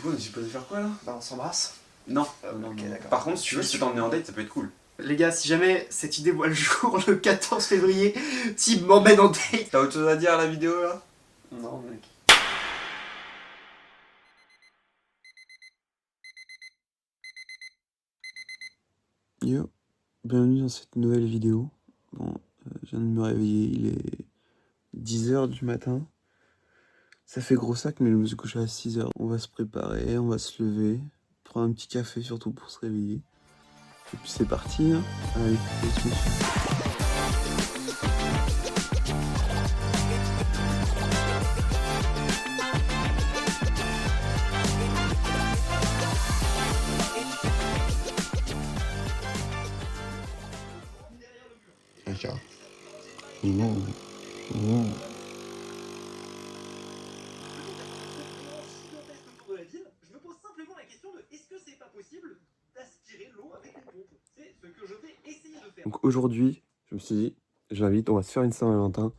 coup, on est supposé faire quoi là? Bah on s'embrasse. Non. Ok, d'accord. Par contre, si tu veux, je peux t'emmener en date, ça peut être cool. Les gars, si jamais cette idée voit le jour le 14 février, Tim m'emmène en date. T'as autre chose à dire à la vidéo là? Non mec. Yo, bienvenue dans cette nouvelle vidéo. Bon, je viens de me réveiller, il est 10h du matin. Ça fait gros sac, mais je me suis couché à 6h. On va se préparer, on va se lever, prendre un petit café surtout pour se réveiller. Et puis c'est parti, hein. Allez, let's go. Non. Je me pose simplement la question de est-ce que c'est pas possible d'aspirer l'eau avec une pompe? C'est ce que je vais essayer de faire. Donc aujourd'hui, je me suis dit, j'invite, on va se faire une Saint-Valentin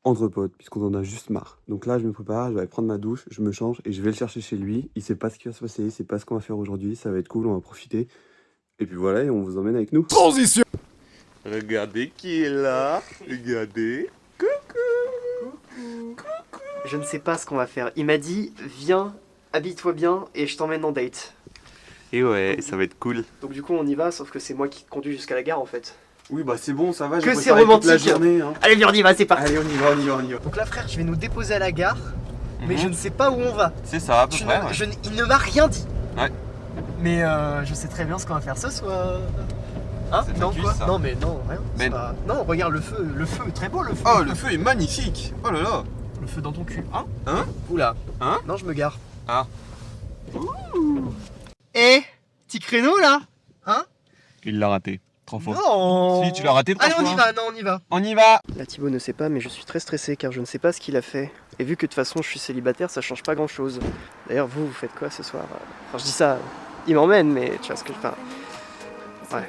entre potes, puisqu'on en a juste marre. Donc là, je me prépare, je vais aller prendre ma douche, je me change et je vais le chercher chez lui. Il sait pas ce qui va se passer, il sait pas ce qu'on va faire aujourd'hui, ça va être cool, on va profiter. Et puis voilà, et on vous emmène avec nous. Transition. Regardez qui est là, regardez. Je ne sais pas ce qu'on va faire. Il m'a dit, viens, habille-toi bien et je t'emmène en date. Et ouais, ça va être cool. Donc du coup on y va, sauf que c'est moi qui conduis jusqu'à la gare en fait. Oui, bah c'est bon, ça va, Que j'ai c'est préparé toute la romantique. journée. Hein. Allez viens on y va, c'est parti. Allez, on y va. Donc là frère, tu vas nous déposer à la gare, mais je ne sais pas où on va. C'est ça, à peu près. Ouais. Il ne m'a rien dit. Ouais. Mais je sais très bien ce qu'on va faire ce soir. Hein? C'est Non ta quoi? cuisse, ça. Non mais non, rien. Mais C'est pas... Non, regarde le feu, très beau le feu. Oh, le feu est magnifique. Oh là là. Le feu dans ton cul. Hein? Hein? Oula. Hein? Non, je me gare. Ah. Eh, petit créneau là? Hein? Il l'a raté. 3 fois. Non. Si, tu l'as raté 3 Allez, fois. on y va, non, on y va. On y va. Là, Thibaut ne sait pas, mais je suis très stressé car je ne sais pas ce qu'il a fait. Et vu que de toute façon je suis célibataire, ça change pas grand chose. D'ailleurs, vous faites quoi ce soir? Enfin, je dis ça, il m'emmène, mais tu vois ce que je... Enfin, ouais.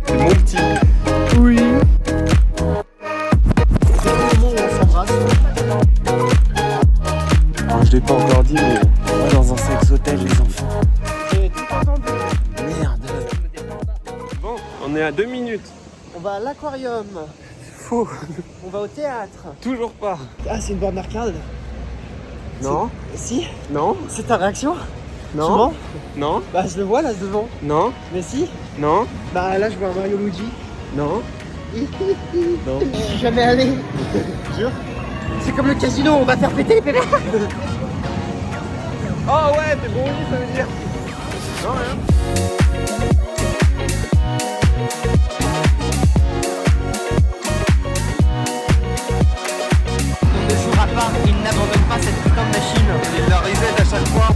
C'est mon petit. Oui. C'est le moment où on s'embrasse. Alors, je l'ai pas encore dit, mais on va dans un sex hôtel, les enfants. J'ai tout entendu. Merde. Bon, on est à 2 minutes. On va à l'aquarium. Faux. On va au théâtre. Toujours pas. Ah, c'est une borne d'arcade. Non. Si. Non. C'est ta réaction? Non. Souvent. Non. Bah, je le vois là devant. Non. Mais si. Non. Bah, là, je vois un Mario Luigi. Non. Non. Je suis jamais allé. Jure. C'est comme le casino, on va faire péter les pédales. Oh ouais, t'es bon, oui, ça veut dire. Non, rien. On ne jouera pas, il n'abandonne pas cette putain de machine. Il la reset à chaque fois.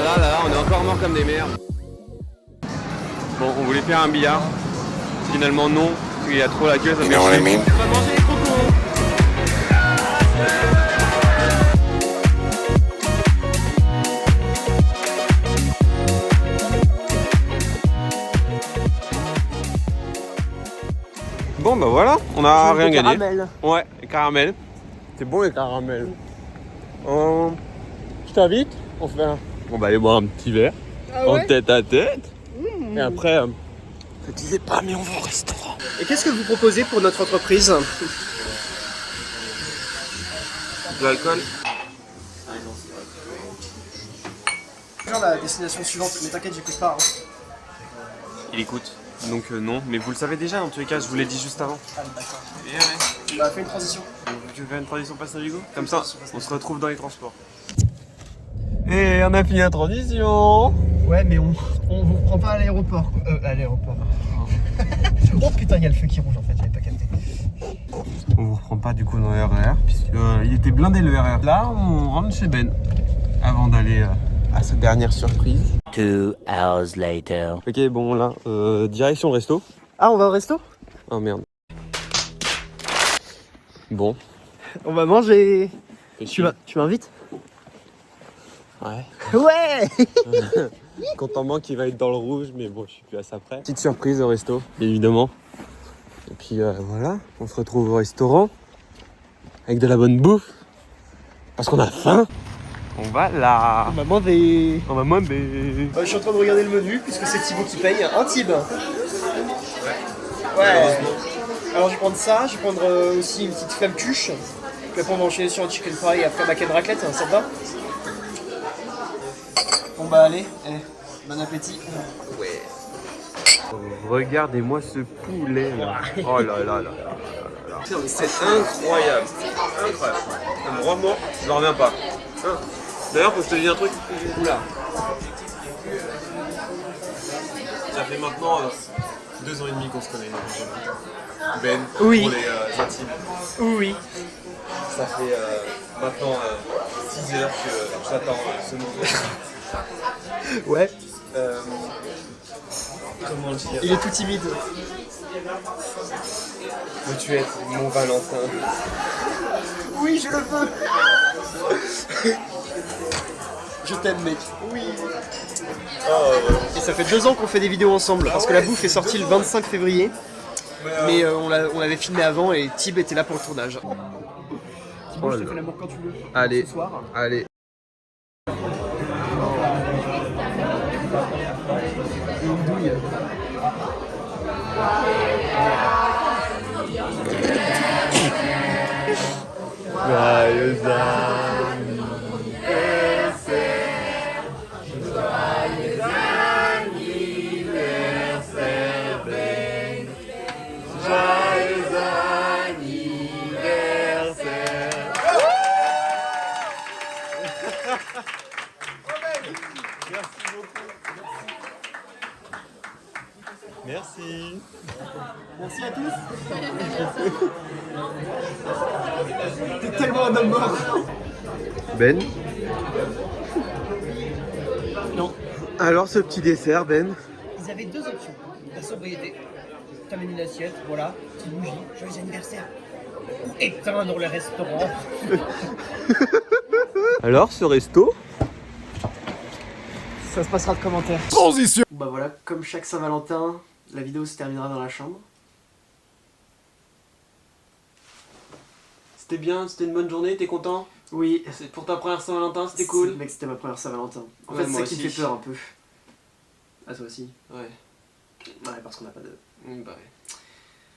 Ah là, on est encore mort comme des merdes. Bon, on voulait faire un billard. Finalement non, parce qu'il y a trop la queue, ça fait chier. On va manger les crocos. Bon bah voilà, on a rien gagné. Caramel. Ouais, les caramels. C'est bon les caramels. Je t'invite, on fait un... On va aller boire un petit verre. En tête à tête. Et après, je disais pas mais on va au restaurant. Et qu'est-ce que vous proposez pour notre entreprise? De l'alcool. Genre la destination suivante, mais t'inquiète, j'écoute pas. Hein. Il écoute. Donc non, mais vous le savez déjà, en tous les cas, je vous l'ai dit juste avant. Ah, d'accord. Et ouais. Bah, fais une transition. Tu veux faire une transition passe Navigo? Comme ça, on se retrouve dans les transports. Et on a fini la transition. Ouais, mais on vous prend pas à l'aéroport. À l'aéroport. Oh putain, il y a le feu qui rouge en fait, j'avais pas capté. On vous reprend pas du coup dans le RER, puisque il était blindé le RER. Là, on rentre chez Ben, avant d'aller à sa dernière surprise. 2 hours later. Ok, bon là, direction le resto. Ah, on va au resto? Oh merde. Bon. On va manger. Tu m'invites? Ouais. Ouais. Compte en banque, il va être dans le rouge, mais bon, je suis plus à ça près. Petite surprise au resto, évidemment. Et puis voilà, on se retrouve au restaurant avec de la bonne bouffe. Parce qu'on a faim. On va là. On va manger. On va manger. Je suis en train de regarder le menu puisque c'est Thibaut qui paye. Un Thib. Ouais. Alors je vais prendre ça, je vais prendre aussi une petite flamme cuche. Puis après on va enchaîner sur un chicken fry et après mac and raclette, ça te va? Bon bah allez, bon appétit. Ouais. Regardez-moi ce poulet là. Oh là là là là là là. C'est incroyable. Incroyable. Vraiment, je n'en reviens pas. D'ailleurs, faut que je te dise un truc. Oula. Ça fait maintenant 2 ans et demi qu'on se connaît. Ben, Oui. pour les intimes. Oui. Ça fait maintenant 6 heures que j'attends ce moment. Ouais. Comment le dire? Il est tout timide. Veux-tu être mon Valentin? Oui, je le veux. Je t'aime mec. Oui. Et ça fait 2 ans qu'on fait des vidéos ensemble parce que la bouffe est sortie le 25 février. Mais on l'avait filmé avant et Thib était là pour le tournage. Thibaut, je te fais l'amour quand tu veux. Allez, Ce soir. allez. Une douille. Joyeux Merci. Merci à tous. T'es tellement un homme mort. Ben, Non. alors ce petit dessert, Ben? Ils avaient 2 options. La sobriété. T'amènes une assiette, voilà, petite bougie, joyeux anniversaire. Ou éteindre le restaurant. Alors ce resto? Ça se passera de commentaires. Transition. Bah voilà, comme chaque Saint-Valentin, la vidéo se terminera dans la chambre. C'était bien, c'était une bonne journée, t'es content? Oui. C'est pour ta première Saint-Valentin, c'était cool? Mec, c'était ma première Saint-Valentin. En Ouais, fait, c'est moi ça qui me aussi. fait peur un peu. À toi aussi. Ouais. Ouais, parce qu'on n'a pas de... De Bah ouais.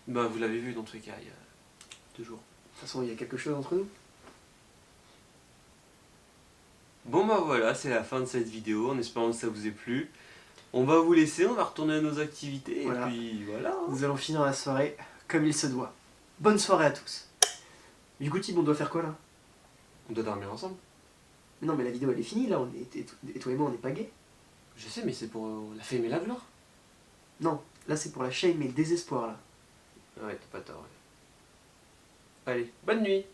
Bah vous l'avez vu dans tous les cas, il y a 2 jours. toute façon, il y a quelque chose entre nous. Bon bah voilà, c'est la fin de cette vidéo, en espérant que ça vous ait plu. On va vous laisser, on va retourner à nos activités, Voilà. et puis voilà. Nous allons finir la soirée comme il se doit. Bonne soirée à tous. Du coup, Thib, on doit faire quoi là? On doit dormir ensemble. Mais non, mais la vidéo elle est finie là, et toi et moi on n'est pas gays. Je sais, mais c'est pour la fame et la gloire. Non, là c'est pour la shame et le désespoir là. Ouais, t'as pas tort. Ouais. Allez, bonne nuit.